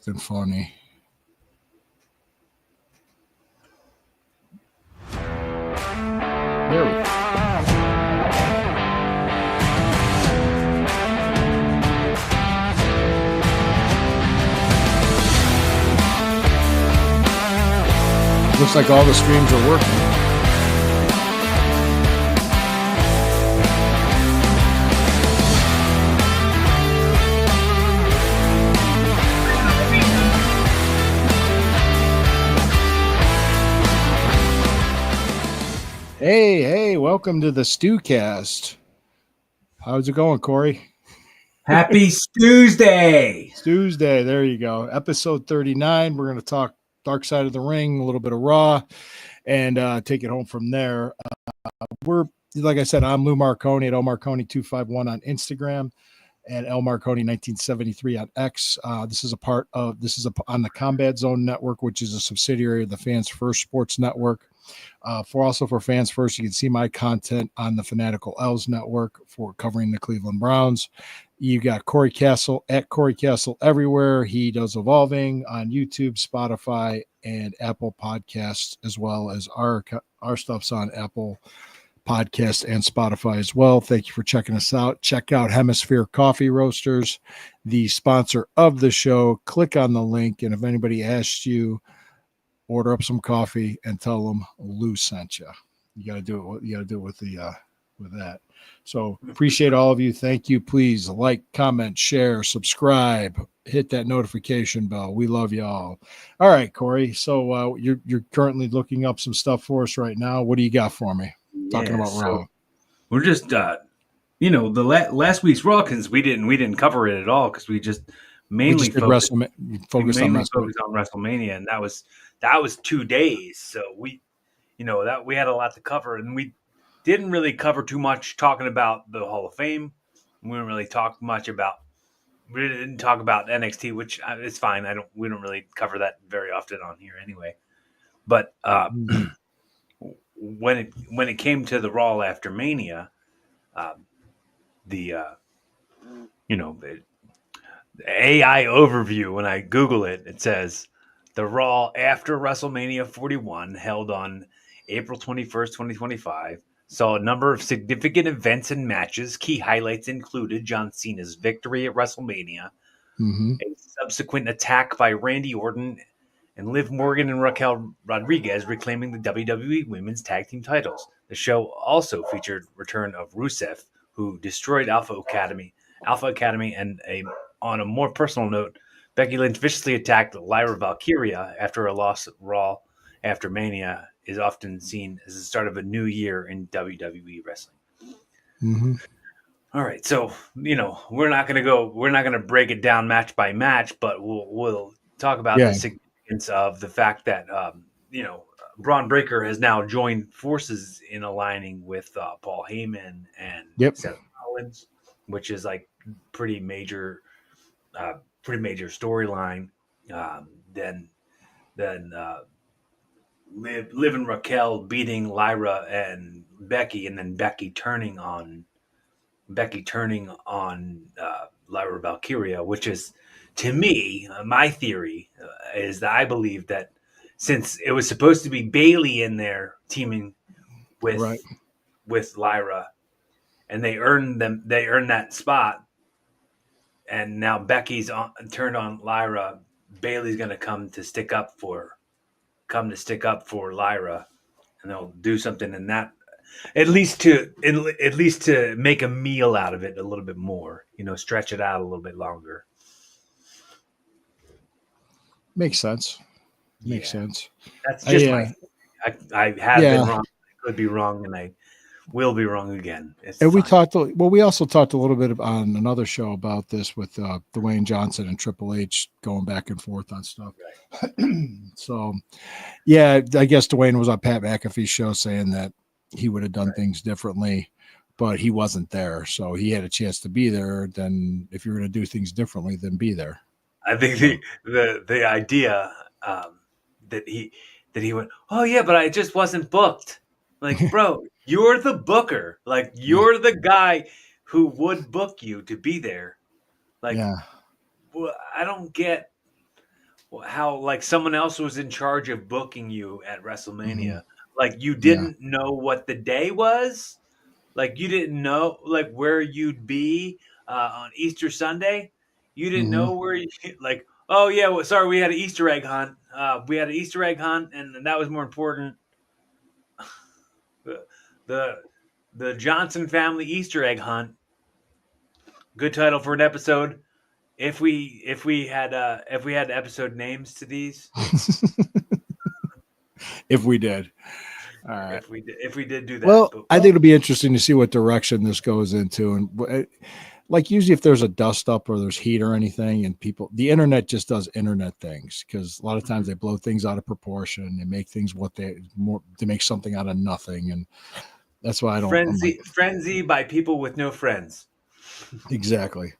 Something funny. There we go. Looks like all the streams are working. Hey, welcome to the StewKast. How's it going, Corey? Happy Tuesday. Tuesday, there you go. Episode 39. We're going to talk Dark Side of the Ring, a little bit of Raw, and take it home from there. We're, like I said, I'm Lou Marconi at lmarconi251 on Instagram and lmarconi1973 on X. This is on the Combat Zone Network, which is a subsidiary of the Fans First Sports Network. For Fans First, you can see my content on the Fanatical Elves Network for covering the Cleveland Browns. You got Corey Castle at Corey Castle everywhere. He does Evolving on YouTube, Spotify, and Apple Podcasts, as well as our stuff's on Apple Podcast and Spotify as well. Thank you for checking us out. Check out Hemisphere Coffee Roasters, the sponsor of the show. Click on the link, and if anybody asks you, order up some coffee and tell them Lou sent you. You got to do it. You got to do it with that. So appreciate all of you. Thank you. Please like, comment, share, subscribe, hit that notification bell. We love y'all. All right, Corey. So you're currently looking up some stuff for us right now. What do you got for me? Talking about Raw. We're just the last week's Raw, because we didn't cover it at all, because we just mainly focused on WrestleMania, and that was 2 days. So we had a lot to cover, and we didn't really cover too much talking about the Hall of Fame. We didn't really talk much about. We didn't talk about NXT, which is fine. We don't really cover that very often on here anyway. But when it came to the Raw after Mania, the AI overview, when I Google it, it says the Raw after WrestleMania 41, held on April 21st, 2025, saw a number of significant events and matches. Key highlights included John Cena's victory at WrestleMania, a subsequent attack by Randy Orton, and Liv Morgan and Raquel Rodriguez reclaiming the WWE Women's Tag Team titles. The show also featured return of Rusev, who destroyed Alpha Academy, and on a more personal note, Becky Lynch viciously attacked Lyra Valkyria after a loss at Raw after Mania is often seen as the start of a new year in WWE wrestling. Mm-hmm. All right, so we're not going to break it down match by match, but we'll talk about the significance of the fact that Braun Breaker has now joined forces in aligning with Paul Heyman and Seth Rollins, which is like pretty major storyline. Then Liv and Raquel beating Lyra and Becky, and then Becky turning on Lyra Valkyria, which is, to me, my theory is that I believe that since it was supposed to be Bayley in there teaming with Lyra, and they earned that spot, and now Becky's turned on Lyra, Bayley's going to come to stick up for Lyra, and they'll do something in that, at least to make a meal out of it a little bit more, stretch it out a little bit longer. Makes sense. Sense. That's just I have been wrong. I could be wrong, and I will be wrong again. And we also talked a little bit on another show about this with Dwayne Johnson and Triple H going back and forth on stuff. Right. So, yeah, I guess Dwayne was on Pat McAfee's show saying that he would have done things differently, but he wasn't there. So he had a chance to be there. Then if you're going to do things differently, then be there. I think the idea that he went, oh yeah, but I just wasn't booked. Like, bro, you're the booker. Like, you're the guy who would book you to be there. Like, well, I don't get how like someone else was in charge of booking you at Hmm. WrestleMania. Like you Yeah. didn't know what the day was. Like you didn't know like where you'd be on Easter Sunday. You didn't Hmm. know where you like. Oh yeah, well, sorry, we had an Easter egg hunt. We had an Easter egg hunt, and that was more important. The the the Johnson family Easter egg hunt. Good title for an episode. If we had episode names to these, If we did. All right. if we did do that, Well, but I think it'll be interesting to see what direction this goes into. And like usually if there's a dust up or there's heat or anything and people, the internet just does internet things because a lot of times they blow things out of proportion and make things what they more to make something out of nothing. And that's why I'm like, frenzy by people with no friends. exactly.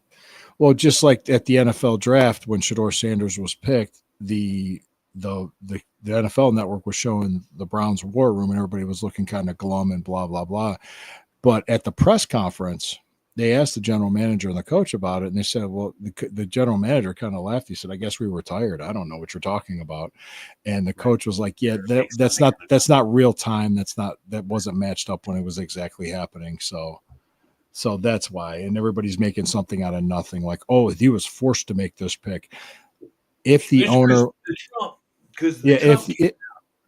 Well, just like at the NFL draft when Shador Sanders was picked, the NFL network was showing the Browns war room and everybody was looking kind of glum and blah blah blah. But at the press conference, they asked the general manager and the coach about it, and they said, "Well, the general manager kind of laughed. He said, "I guess we were tired. I don't know what you're talking about." And the coach was like, "Yeah, that's not real time. That wasn't matched up when it was exactly happening." So that's why. And everybody's making something out of nothing. Like, oh, he was forced to make this pick. If the owner, Because yeah, Trump,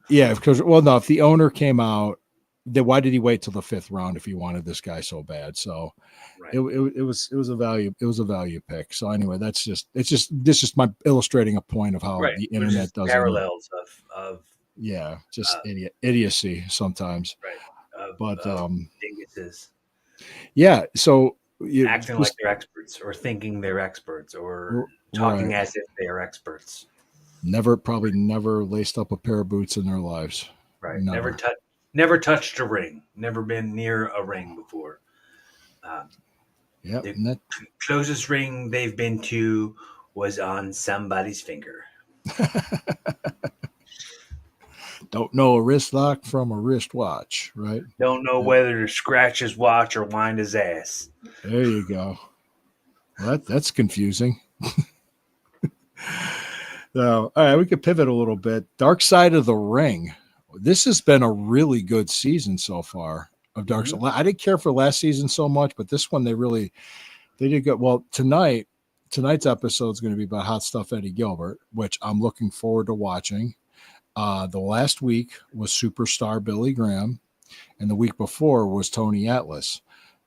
because well, no, if the owner came out, then why did he wait till the fifth round if he wanted this guy so bad? So right. it was a value pick. So anyway, this just my illustrating a point of how Right. the internet does parallels of yeah, just idiocy sometimes. right But dinguses yeah, so you acting like they're experts or thinking they're experts or talking right. as if they are experts. Probably never laced up a pair of boots in their lives. Right. Never. Never touched a ring. Never been near a ring before. Yeah. The closest ring they've been to was on somebody's finger. Don't know a wrist lock from a wristwatch, right? Don't know whether to scratch his watch or wind his ass. There you go. Well, that's confusing. So, all right, we could pivot a little bit. Dark Side of the Ring. This has been a really good season so far of Dark Side. I didn't care for last season so much, but this one they did good. Well, tonight's episode is going to be about Hot Stuff Eddie Gilbert, which I'm looking forward to watching. The last week was Superstar Billy Graham, and the week before was Tony Atlas.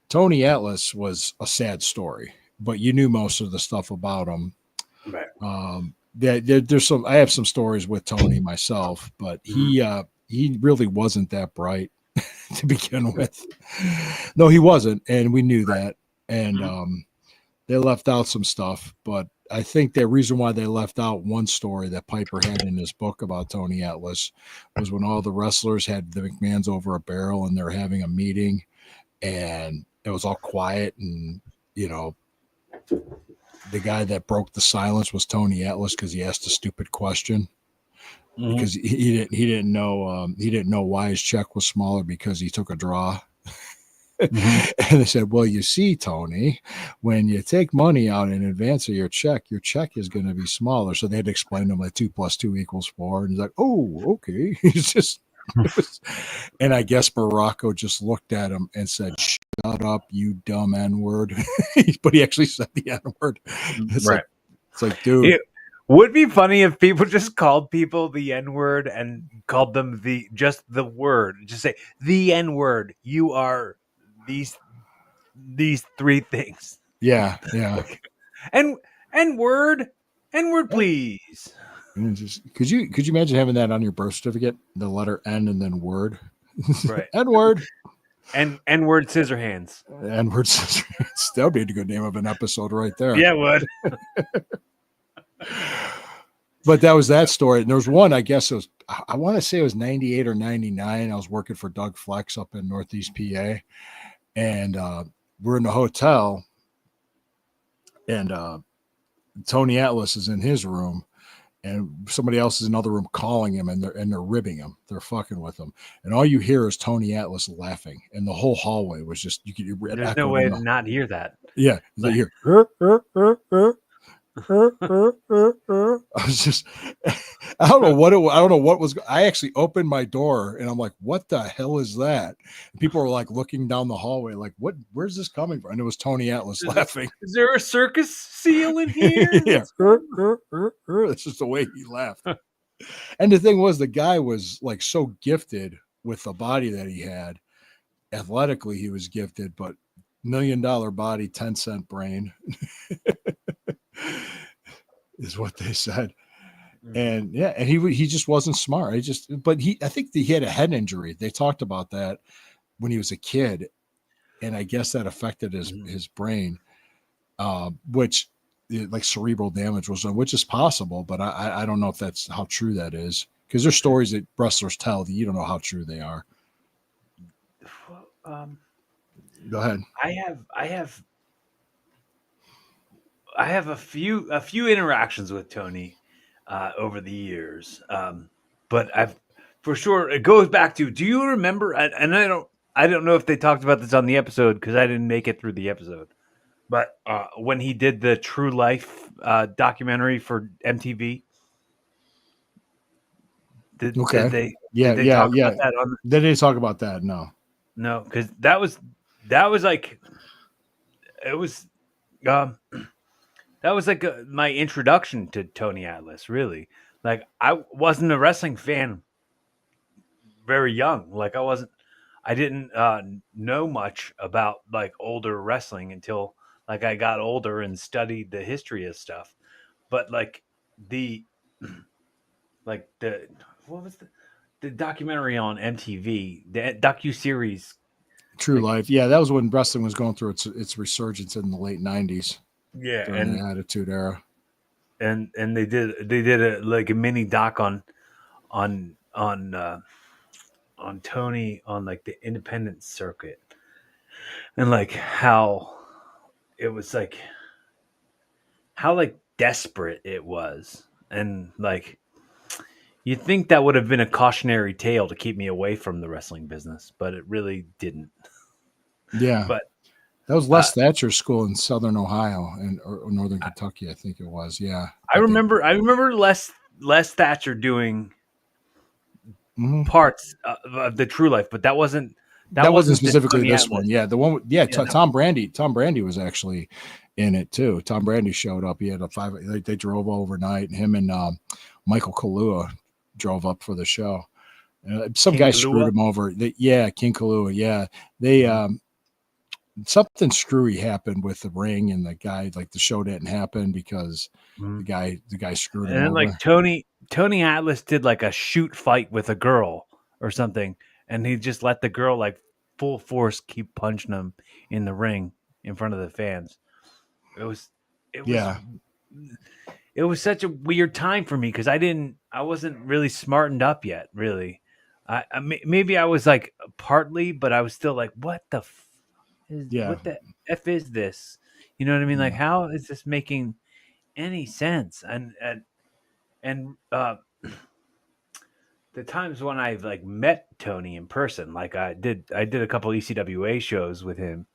Tony Atlas was a sad story, but you knew most of the stuff about him. Right. There's some. I have some stories with Tony myself, but he really wasn't that bright to begin with. No, he wasn't, and we knew that. And they left out some stuff, but I think the reason why they left out one story that Piper had in his book about Tony Atlas was when all the wrestlers had the McMahons over a barrel and they're having a meeting, and it was all quiet, and the guy that broke the silence was Tony Atlas because he asked a stupid question because he didn't know why his check was smaller because he took a draw. And they said, well, you see, Tony, when you take money out in advance of your check is going to be smaller. So they had to explain to him like 2 + 2 = 4. And he's like, oh, okay. And I guess Morocco just looked at him and said, shut up, you dumb N-word. But he actually said the N-word. It's like, dude. It would be funny if people just called people the N-word and called them just the word. Just say the N-word. You are these three things. Yeah. And N-word, please. Could you imagine having that on your birth certificate? The letter N and then word. Right. N-word. N-word Scissorhands. N-word Scissorhands. That would be a good name of an episode right there. Yeah, it would. But that was that story. And there was one, I guess it was, I want to say it was 98 or 99. I was working for Doug Flex up in Northeast PA. And we're in the hotel. And Tony Atlas is in his room. And somebody else is in another room calling him, and they're ribbing him. They're fucking with him. And all you hear is Tony Atlas laughing. And the whole hallway was just, there's no way to not hear that. Yeah. Like, you hear, I was just, I don't know what I don't know what was. I actually opened my door and I'm like, "What the hell is that?" And people were like looking down the hallway, like, "What? Where's this coming from?" And it was Tony Atlas laughing. Is there a circus seal in here? Yeah, it's just the way he laughed. And the thing was, the guy was like so gifted with the body that he had. Athletically, he was gifted, but $1 million body, 10-cent brain is what they said. And yeah, and he just wasn't smart. I think he had a head injury. They talked about that when he was a kid, and I guess that affected his brain, which like cerebral damage was, which is possible, but I don't know if that's how true that is, because there's stories that wrestlers tell that you don't know how true they are. Go ahead. I have a few interactions with Tony over the years, but I've for sure it goes back to. Do you remember? And I don't know if they talked about this on the episode because I didn't make it through the episode. But when he did the True Life documentary for MTV, did they talk about that on? They didn't talk about that. No, because that was like it was. That was like my introduction to Tony Atlas, really. Like, I wasn't a wrestling fan very young. Like, I didn't know much about like older wrestling until like I got older and studied the history of stuff. But like the, like the, what was the documentary on MTV, the docu-series? True Life. Yeah, that was when wrestling was going through its resurgence in the late 90s. Yeah, during the Attitude Era. And they did a like a mini doc on Tony on like the independent circuit, and like how it was like how like desperate it was, and like you'd think that would have been a cautionary tale to keep me away from the wrestling business, but it really didn't. Yeah, but that was Les Thatcher's school in Southern Ohio or Northern Kentucky, I think it was. Yeah, I remember Les Thatcher doing parts of the True Life, but that wasn't specifically this one. Yeah, the one. Yeah, Tom Brandy. Tom Brandy was actually in it too. Tom Brandy showed up. He had they drove overnight. Him and Michael Kalua drove up for the show. Some guy screwed him over. King Kalua. Yeah, they something screwy happened with the ring and the guy. Like the show didn't happen because the guy screwed him over. And like Tony Atlas did like a shoot fight with a girl or something, and he just let the girl like full force keep punching him in the ring in front of the fans. It was such a weird time for me because I wasn't really smartened up yet. Really, maybe I was like partly, but I was still like, what the F is this? You know what I mean? Like, how is this making any sense? And the times when I've like met Tony in person, like I did a couple ECWA shows with him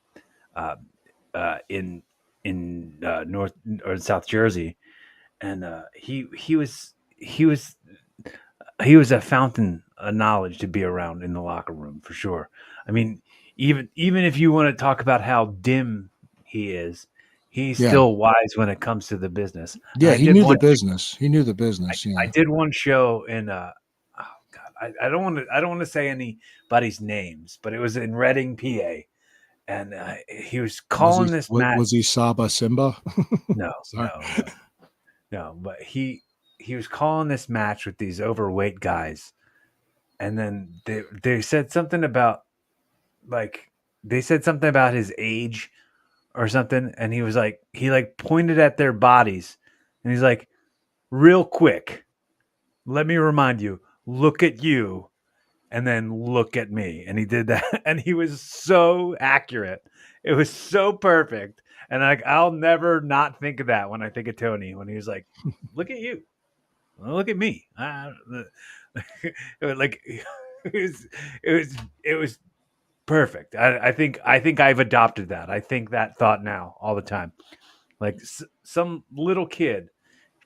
in North or South Jersey, and he was a fountain of knowledge to be around in the locker room for sure. I mean, even if you want to talk about how dim he is, he's still wise when it comes to the business. Yeah, he knew the business. He knew the business. I did one show in I don't want to say anybody's names, but it was in Reading, PA, and he was calling this match. Was he Saba Simba? No, no. But he was calling this match with these overweight guys, and then they said something about his age or something, and he was like he pointed at their bodies, and he's like, real quick, let me remind you, look at you, and then look at me. And he did that, and he was so accurate. It was so perfect. And I'll never not think of that when I think of Tony, when he was like, look at you, look at me. It was perfect. I think I've adopted that. I think that thought now all the time. Like some little kid,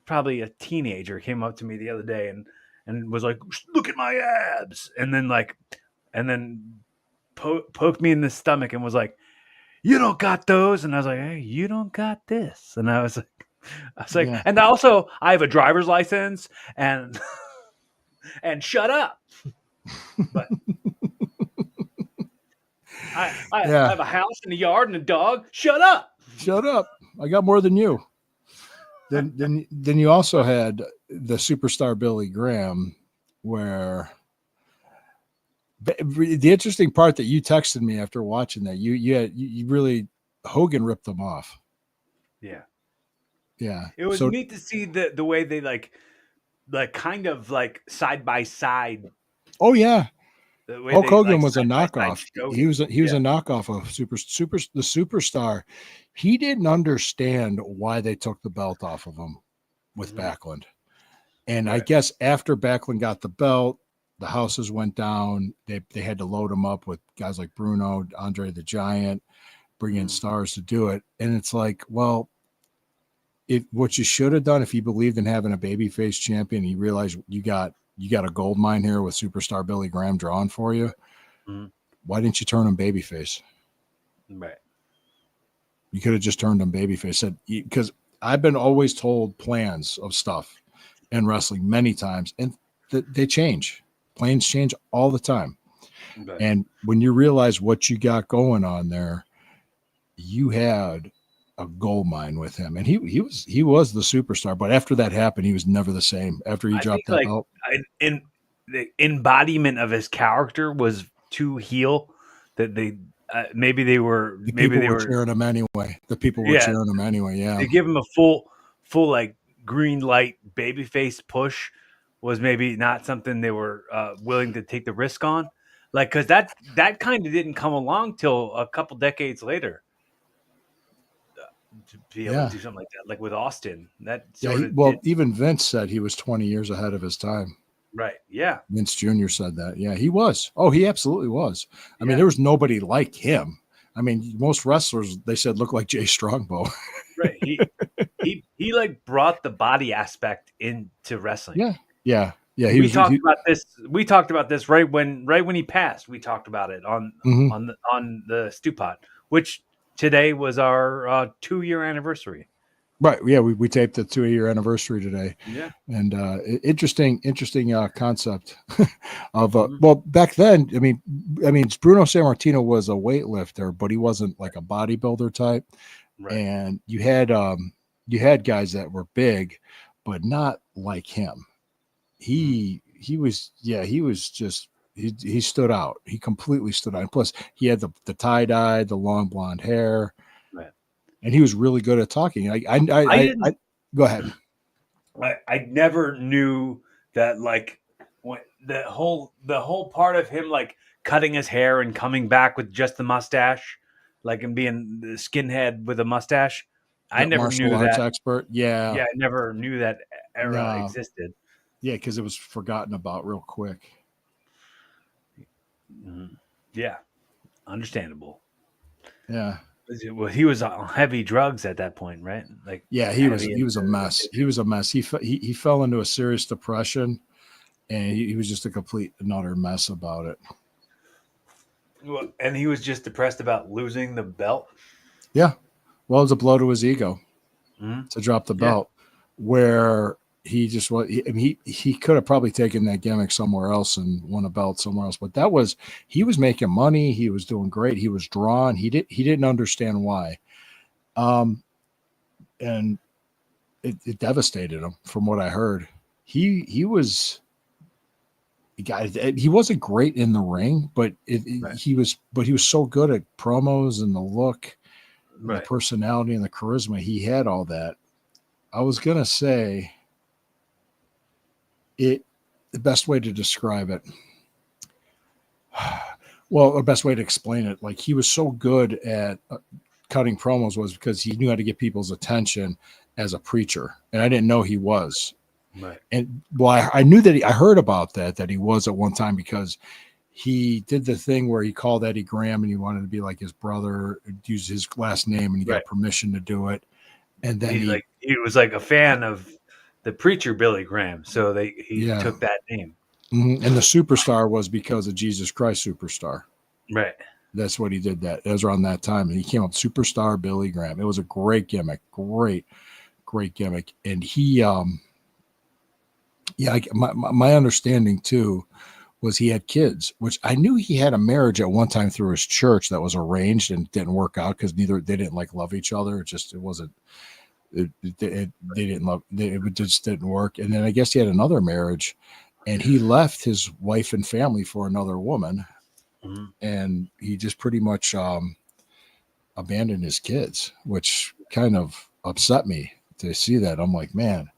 probably a teenager, came up to me the other day and was like, "Look at my abs," and then poked me in the stomach and was like, "You don't got those," and I was like, "Hey, you don't got this," and I was like, Yeah. and also I have a driver's license and and shut up, but I Yeah. have a house and a yard and a dog. Shut up. Shut up. I got more than you. Then you also had the superstar Billy Graham, where the interesting part that you texted me after watching that, you really Hogan ripped them off. Yeah, Yeah. it was So neat to see the way they like kind of like side by side. oh yeah. The way Hulk they Hogan like was a side by side knockoff. showed He it. was a Yeah. knockoff of the superstar. He didn't understand why they took the belt off of him with Backlund. And I Right. guess after Backlund got the belt, the houses went down. They had to load him up with guys like Bruno, Andre the Giant, bring in stars to do it. And it's like, well, what you should have done if you believed in having a babyface champion, you realize you got a gold mine here with superstar Billy Graham drawing for you. Mhm. Why didn't you turn him babyface? Right. You could have just turned him babyface. Said because I've been always told plans of stuff in wrestling many times, and they change. Plans change all the time. Right. And when you realize what you got going on there, you had a gold mine with him, and he was the superstar. But after that happened, he was never the same. After he I think dropped that belt, in the embodiment of his character was too heel that they maybe they were the people were cheering him anyway. The people were yeah, cheering him anyway. Yeah, to give him a full like green light babyface push was maybe not something they were willing to take the risk on, like because that kind of didn't come along till a couple decades later to be able to yeah, do something like that, like with Austin. That yeah. sort of Well, did even Vince said he was 20 years ahead of his time. right. Yeah, Vince Jr. said that. Yeah, he was. Oh, he absolutely was. I mean, yeah. there was nobody like him. I mean, most wrestlers, they said, look like Jay Strongbow. Right. He like brought the body aspect into wrestling. Yeah. Yeah. Yeah. We talked about this. We talked about this right when he passed. We talked about it on the StewPod, which today was our 2-year anniversary. right. Yeah. We taped the 2-year anniversary today. Yeah. And interesting concept of well, back then, I mean, Bruno Sammartino was a weightlifter, but he wasn't like a bodybuilder type. Right. And you had guys that were big, but not like him. He was just he stood out. He completely stood out. And plus, he had the tie dye, the long blonde hair, Right. and he was really good at talking. I go ahead. I never knew that like when the whole part of him like cutting his hair and coming back with just the mustache, like and being the skinhead with a mustache. I never knew Martial arts that. expert. Yeah. Yeah, I never knew that era No. existed. Yeah, because it was forgotten about real quick. Yeah, understandable. Yeah. Well, he was on heavy drugs at that point, right? Like, yeah, he was a mess. He was a mess. He fell into a serious depression, and he was just a complete and utter mess about it. Well, and he was just depressed about losing the belt. Yeah, well, it was a blow to his ego to drop the belt, where he just was. He could have probably taken that gimmick somewhere else and won a belt somewhere else, but he was making money. He was doing great. He was drawn. He didn't understand why, and it devastated him. From what I heard, he wasn't great in the ring, but he was so good at promos and the look, and the personality and the charisma. He had all that. I was gonna say the best way to describe it. Well, the best way to explain it, like he was so good at cutting promos was because he knew how to get people's attention as a preacher, and I didn't know he was. Right. And well, I knew that I heard about that he was at one time because he did the thing where he called Eddie Graham and he wanted to be like his brother, use his last name, and he got permission to do it. And then he was like a fan of the preacher Billy Graham, so he yeah. took that name. Mm-hmm. And the Superstar was because of Jesus Christ Superstar. Right. That's what he did. That it was around that time, and he came up Superstar Billy Graham. It was a great gimmick, great gimmick. And he, yeah, my understanding too was he had kids, which I knew he had a marriage at one time through his church that was arranged and didn't work out because they didn't like love each other. It wasn't. They didn't love. It just didn't work. And then I guess he had another marriage, and he left his wife and family for another woman. Mm-hmm. And he just pretty much abandoned his kids, which kind of upset me to see that. I'm like, man,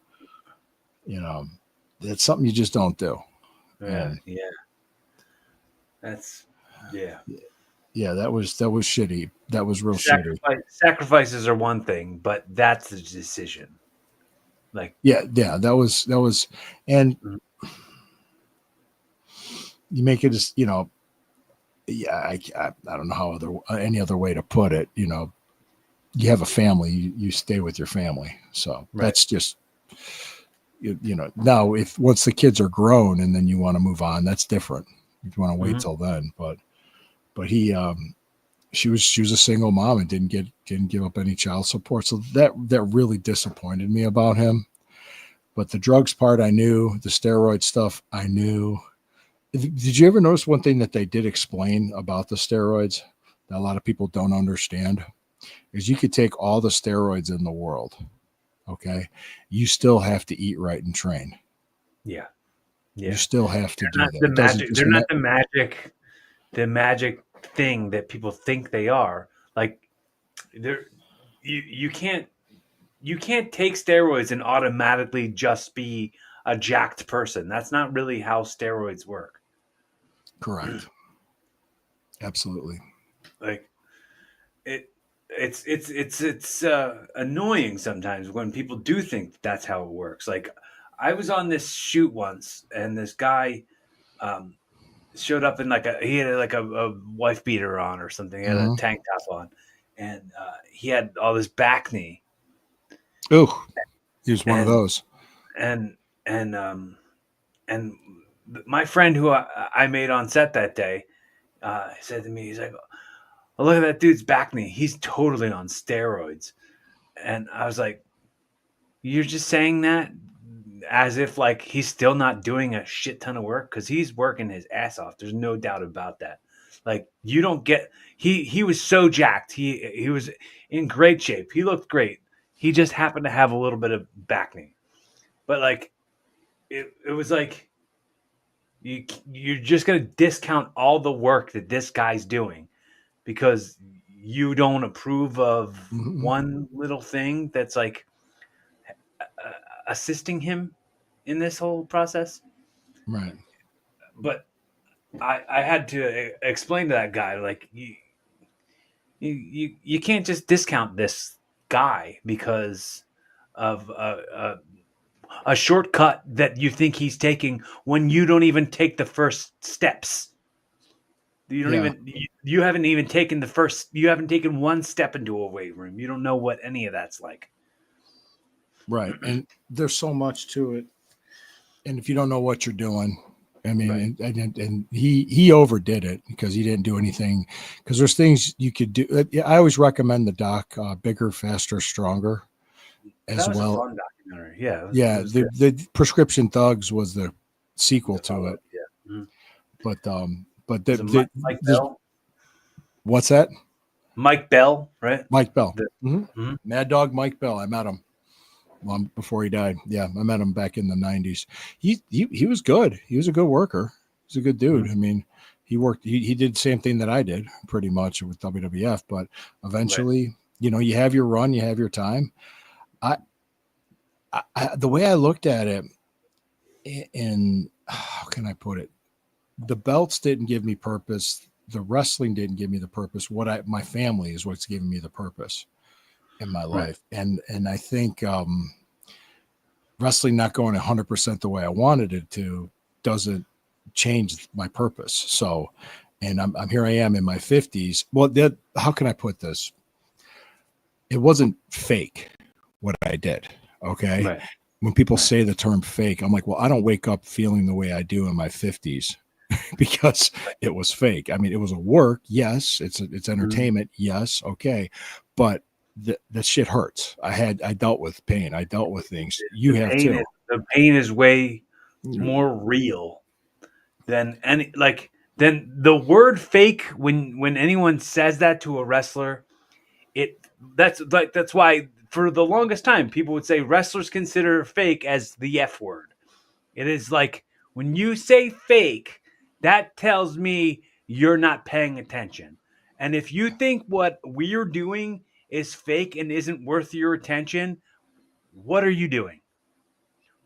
it's something you just don't do. Yeah, that's yeah. That was shitty. That was real shitty. Sacrifices are one thing, but that's the decision. Like, yeah, that was, and you make it as yeah, I don't know how any other way to put it. You have a family, you stay with your family. So that's just, now if once the kids are grown and then you want to move on, that's different. If you want to wait till then, but he, she was a single mom and didn't give up any child support. So that really disappointed me about him. But the drugs part, I knew. The steroid stuff, I knew. Did you ever notice one thing that they did explain about the steroids that a lot of people don't understand? Is you could take all the steroids in the world, okay? You still have to eat right and train. Yeah. You still have to do that. They're not the magic thing that people think they are. Like, you can't take steroids and automatically just be a jacked person. That's not really how steroids work. Correct. Absolutely. Like, it's annoying sometimes when people do think that's how it works. Like, I was on this shoot once, and this guy showed up in he had like a wife beater on or something. He had a tank top on, and he had all this back knee. Oh, he was one of those. And my friend who I made on set that day said to me, he's like, "Oh, look at that dude's back knee. He's totally on steroids." And I was like, "You're just saying that as if like he's still not doing a shit ton of work, because he's working his ass off. There's no doubt about that. Like, you don't get he was so jacked. He was in great shape. He looked great. He just happened to have a little bit of back knee. But like it was like you're just going to discount all the work that this guy's doing because you don't approve of one little thing that's like assisting him in this whole process." Right. But I had to explain to that guy, like, you can't just discount this guy because of a shortcut that you think he's taking when you don't even take the first steps. You haven't even taken you haven't taken one step into a weight room. You don't know what any of that's like. Right. And there's so much to it. And if you don't know what you're doing, I mean, and he overdid it because he didn't do anything, because there's things you could do. I always recommend the doc, Bigger, Faster, Stronger, as that was well. A fun documentary. Yeah. The Prescription Thugs was the sequel to it. Yeah. But Mike Bell. What's that? Mike Bell, right? Mike Bell. Mad Dog Mike Bell. I met him before he died. Yeah, I met him back in the 90s. He was good. He was a good worker. He's a good dude. I mean, he worked. He did the same thing that I did pretty much with WWF. But eventually, you have your run, you have your time. I the way I looked at it, and how can I put it? The belts didn't give me purpose. The wrestling didn't give me the purpose. My family is what's giving me the purpose in my life. And I think wrestling not going 100% the way I wanted it to doesn't change my purpose. So, and I'm here I am in my 50s. Well, how can I put this? It wasn't fake what I did. Okay. Right. When people say the term fake, I'm like, well, I don't wake up feeling the way I do in my 50s because it was fake. I mean, it was a work. Yes. It's entertainment. Yes. Okay. But that shit hurts. I dealt with pain. I dealt with things. You have too. The pain is way more real than than the word fake. When anyone says that to a wrestler, that's why for the longest time people would say wrestlers consider fake as the F word. It is like when you say fake, that tells me you're not paying attention. And if you think what we're doing is fake and isn't worth your attention, what are you doing?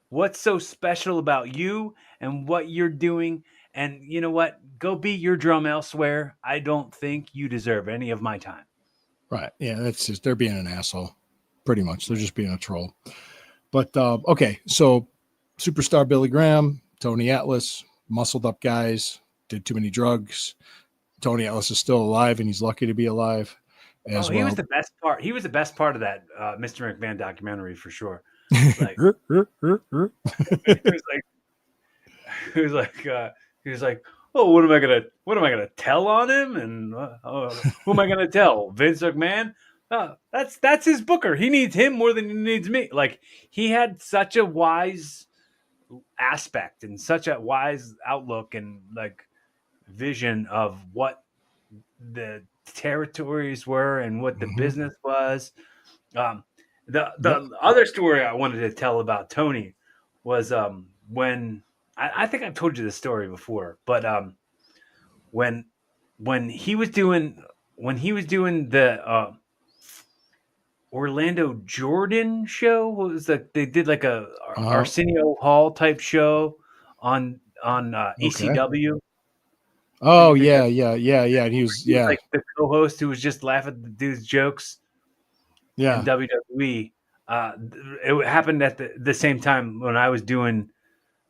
What's so special about you and what you're doing? And you know what? Go beat your drum elsewhere. I don't think you deserve any of my time. Right. Yeah, that's just they're being an asshole. Pretty much. They're just being a troll. But okay, so superstar Billy Graham, Tony Atlas, muscled up guys, did too many drugs. Tony Atlas is still alive, and he's lucky to be alive as well. He was the best part. He was the best part of that Mr. McMahon documentary for sure. Like, he was like, oh, what am I gonna tell on him? And who am I gonna tell? Vince McMahon? That's his booker. He needs him more than he needs me. Like, he had such a wise aspect and such a wise outlook and like vision of what the territories were and what the business was. The other story I wanted to tell about Tony was when I think I've told you this story before, but when he was doing the Orlando Jordan show, what was that? They did like a Arsenio Hall type show on ECW. Oh yeah. And he was like the co-host who was just laughing at the dude's jokes. Yeah. In WWE. It happened at the same time when I was doing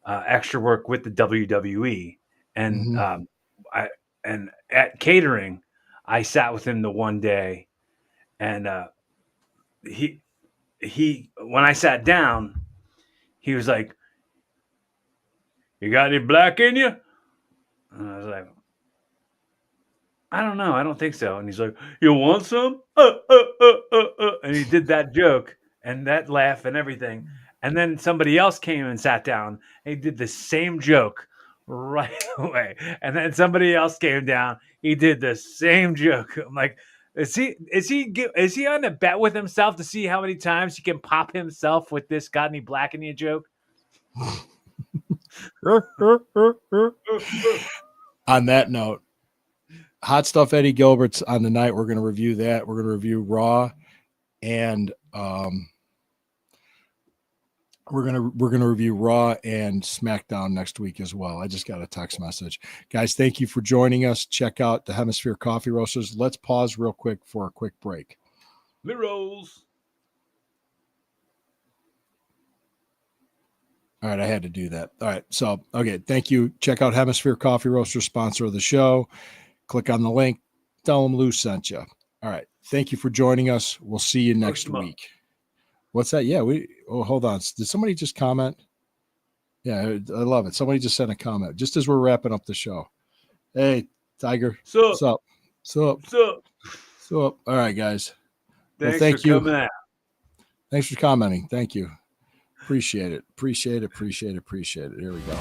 extra work with the WWE, and and at catering, I sat with him the one day, and he when I sat down, he was like, "You got any black in you?" And I was like, I don't know. I don't think so. And he's like, you want some? And he did that joke and that laugh and everything. And then somebody else came and sat down and he did the same joke right away. And then somebody else came down. He did the same joke. I'm like, is he on a bet with himself to see how many times he can pop himself with this got any black in you joke? On that note, Hot Stuff Eddie Gilbert's on the night. We're going to review that. We're going to review Raw, and we're going to review Raw and SmackDown next week as well. I just got a text message. Guys, thank you for joining us. Check out the Hemisphere Coffee Roasters. Let's pause real quick for a quick break. Mirrors. All right, I had to do that. All right, so, okay, thank you. Check out Hemisphere Coffee Roasters, sponsor of the show. Click on the link. Tell them Lou sent you. All right. Thank you for joining us. We'll see you next week. What's that? Yeah. Hold on. Did somebody just comment? Yeah, I love it. Somebody just sent a comment just as we're wrapping up the show. Hey, Tiger. What's up? All right, guys. Thank you. Coming out. Thanks for commenting. Thank you. Appreciate it. Here we go.